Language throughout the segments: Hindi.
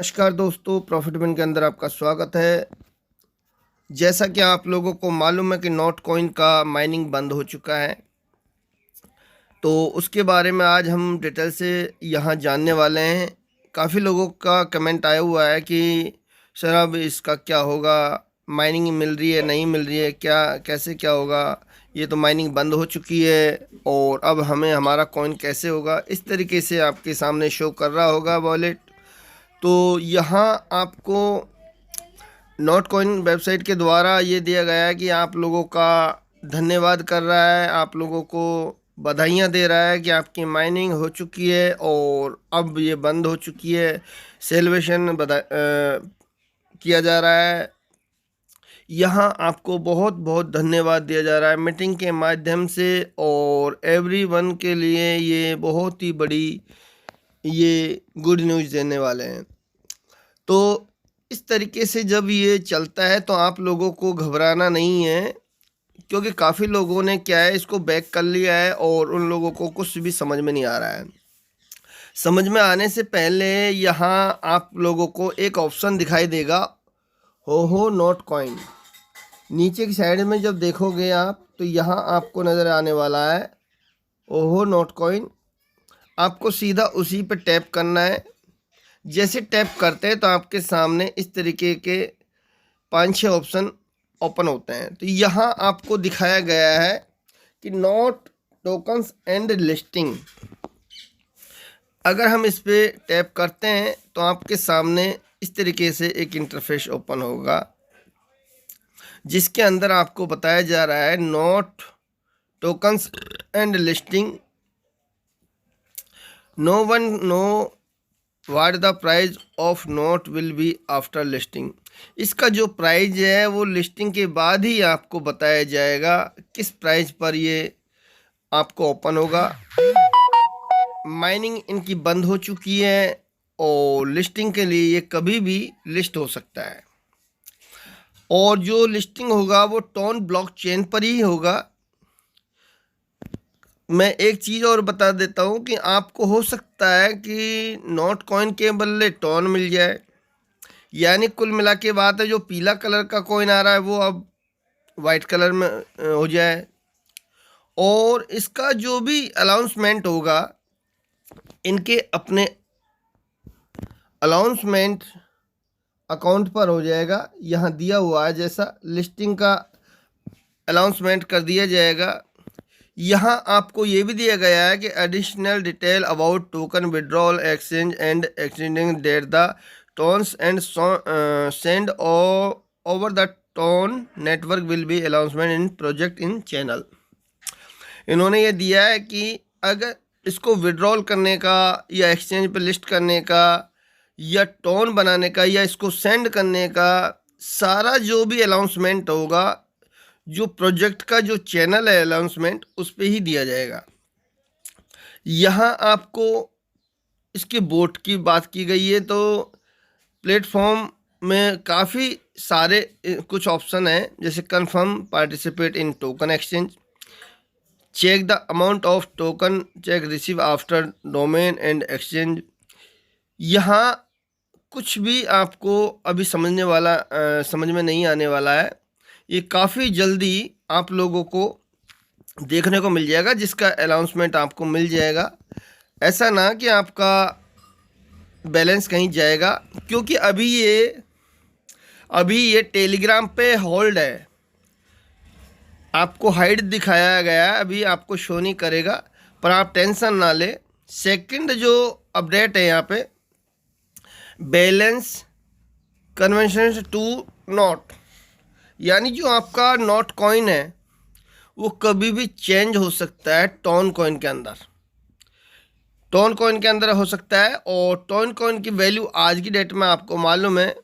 नमस्कार दोस्तों, प्रॉफिट बिन के अंदर आपका स्वागत है। जैसा कि आप लोगों को मालूम है कि नोट कॉइन का माइनिंग बंद हो चुका है, तो उसके बारे में आज हम डिटेल से यहाँ जानने वाले हैं। काफ़ी लोगों का कमेंट आया हुआ है कि सर अब इसका क्या होगा, माइनिंग मिल रही है नहीं मिल रही है, क्या कैसे क्या होगा, ये तो माइनिंग बंद हो चुकी है और अब हमें हमारा कॉइन कैसे होगा। इस तरीके से आपके सामने शो कर रहा होगा वॉलेट। तो यहाँ आपको नोट कॉइन वेबसाइट के द्वारा ये दिया गया है कि आप लोगों का धन्यवाद कर रहा है, आप लोगों को बधाइयाँ दे रहा है कि आपकी माइनिंग हो चुकी है और अब ये बंद हो चुकी है। सेलिब्रेशन किया जा रहा है। यहाँ आपको बहुत बहुत धन्यवाद दिया जा रहा है मीटिंग के माध्यम से, और एवरीवन के लिए ये बहुत ही बड़ी ये गुड न्यूज़ देने वाले हैं। तो इस तरीके से जब ये चलता है तो आप लोगों को घबराना नहीं है, क्योंकि काफ़ी लोगों ने क्या है इसको बैक कर लिया है और उन लोगों को कुछ भी समझ में नहीं आ रहा है। समझ में आने से पहले यहाँ आप लोगों को एक ऑप्शन दिखाई देगा, हो नोट कॉइन। नीचे की साइड में जब देखोगे आप तो यहाँ आपको नज़र आने वाला है ओहो नोट कॉइन। आपको सीधा उसी पे टैप करना है। जैसे टैप करते हैं तो आपके सामने इस तरीके के 5-6 ऑप्शन ओपन होते हैं। तो यहाँ आपको दिखाया गया है कि नोट टोकन्स एंड लिस्टिंग। अगर हम इस पर टैप करते हैं तो आपके सामने इस तरीके से एक इंटरफेस ओपन होगा, जिसके अंदर आपको बताया जा रहा है not tokens and listing. No one know what the price of not will be after listing. इसका जो प्राइस है वो लिस्टिंग के बाद ही आपको बताया जाएगा किस प्राइस पर ये आपको ओपन होगा। माइनिंग इनकी बंद हो चुकी है और लिस्टिंग के लिए ये कभी भी लिस्ट हो सकता है, और जो लिस्टिंग होगा वो टोन ब्लॉकचेन पर ही होगा। मैं एक चीज़ और बता देता हूँ कि आपको हो सकता है कि नोट कॉइन के बदले टोन मिल जाए, यानी कुल मिला के बात है जो पीला कलर का कॉइन आ रहा है वो अब वाइट कलर में हो जाए। और इसका जो भी अनाउंसमेंट होगा इनके अपने अनाउंसमेंट अकाउंट पर हो जाएगा। यहाँ दिया हुआ है जैसा लिस्टिंग का अनाउंसमेंट कर दिया जाएगा। यहाँ आपको ये भी दिया गया है कि additional detail about token withdrawal exchange and exchanging date the TONs and send over the TON network will be announcement in project in channel. इन्होंने ये दिया है कि अगर इसको विड्रॉल करने का या एक्सचेंज पे लिस्ट करने का या टोन बनाने का या इसको सेंड करने का सारा जो भी अनाउंसमेंट होगा, जो प्रोजेक्ट का जो चैनल है अनाउंसमेंट उस पर ही दिया जाएगा। यहाँ आपको इसके बोट की बात की गई है, तो प्लेटफॉर्म में काफ़ी सारे कुछ ऑप्शन हैं, जैसे confirm participate in token exchange, check the amount of token check receive after domain and exchange. यहाँ कुछ भी आपको अभी समझ में नहीं आने वाला है। ये काफ़ी जल्दी आप लोगों को देखने को मिल जाएगा, जिसका अनाउंसमेंट आपको मिल जाएगा। ऐसा ना कि आपका बैलेंस कहीं जाएगा, क्योंकि अभी ये टेलीग्राम पे होल्ड है। आपको हाइड दिखाया गया है, अभी आपको शो नहीं करेगा, पर आप टेंशन ना ले। सेकंड जो अपडेट है यहाँ पे, बैलेंस कन्वर्शन टू नोट, यानी जो आपका नोट कॉइन है वो कभी भी चेंज हो सकता है टोन कॉइन के अंदर। टोन कॉइन के अंदर हो सकता है, और टोन कॉइन की वैल्यू आज की डेट में आपको मालूम है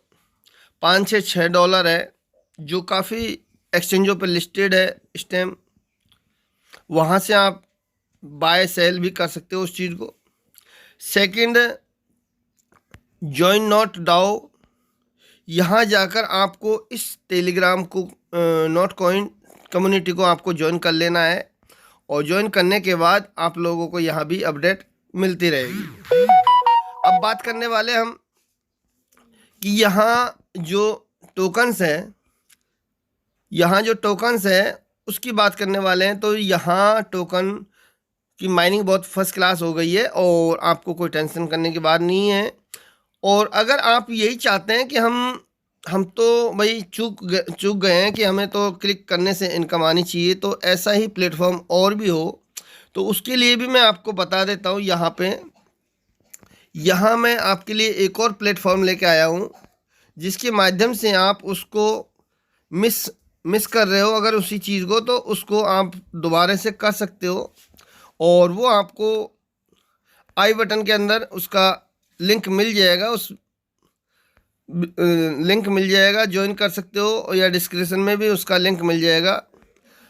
5 से 6 डॉलर है, जो काफ़ी एक्सचेंजों पर लिस्टेड है इस टाइम। वहाँ से आप बाय सेल भी कर सकते हो उस चीज़ को। सेकंड, जॉइन नोट डाओ, यहाँ जाकर आपको इस टेलीग्राम को नोट कॉइन कम्युनिटी को आपको ज्वाइन कर लेना है, और ज्वाइन करने के बाद आप लोगों को यहाँ भी अपडेट मिलती रहेगी। अब बात करने वाले हम कि यहाँ जो टोकन्स है उसकी बात करने वाले हैं। तो यहाँ टोकन की माइनिंग बहुत फर्स्ट क्लास हो गई है और आपको कोई टेंशन करने की बात नहीं है। और अगर आप यही चाहते हैं कि हम तो भाई चूक गए हैं कि हमें तो क्लिक करने से इनकम आनी चाहिए, तो ऐसा ही प्लेटफॉर्म और भी हो, तो उसके लिए भी मैं आपको बता देता हूँ। यहाँ मैं आपके लिए एक और प्लेटफॉर्म लेके आया हूँ, जिसके माध्यम से आप उसको मिस कर रहे हो अगर उसी चीज़ को, तो उसको आप दोबारा से कर सकते हो। और वो आपको आई बटन के अंदर उसका लिंक मिल जाएगा, लिंक मिल जाएगा, ज्वाइन कर सकते हो, या डिस्क्रिप्शन में भी उसका लिंक मिल जाएगा।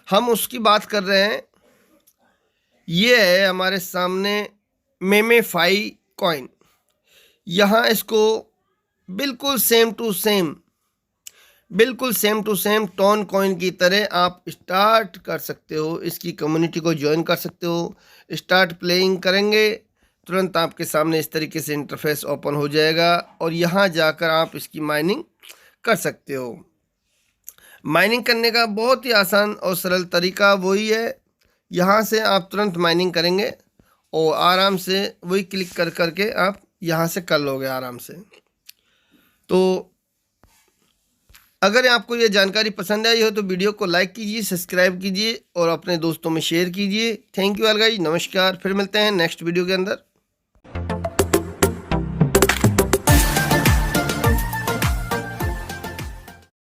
हम उसकी बात कर रहे हैं। ये है हमारे सामने मेमेफाई कॉइन। यहाँ इसको बिल्कुल same to same tone coin की तरह आप स्टार्ट कर सकते हो, इसकी कम्युनिटी को ज्वाइन कर सकते हो। स्टार्ट प्लेइंग करेंगे, तुरंत आपके सामने इस तरीके से इंटरफेस ओपन हो जाएगा और यहाँ जाकर आप इसकी माइनिंग कर सकते हो। माइनिंग करने का बहुत ही आसान और सरल तरीका वही है। यहाँ से आप तुरंत माइनिंग करेंगे और आराम से वही क्लिक कर करके आप यहाँ से कर लोगे आराम से। तो अगर आपको ये जानकारी पसंद आई हो तो वीडियो को लाइक कीजिए, सब्सक्राइब कीजिए और अपने दोस्तों में शेयर कीजिए। थैंक यू ऑल गाइस, नमस्कार। फिर मिलते हैं नेक्स्ट वीडियो के अंदर।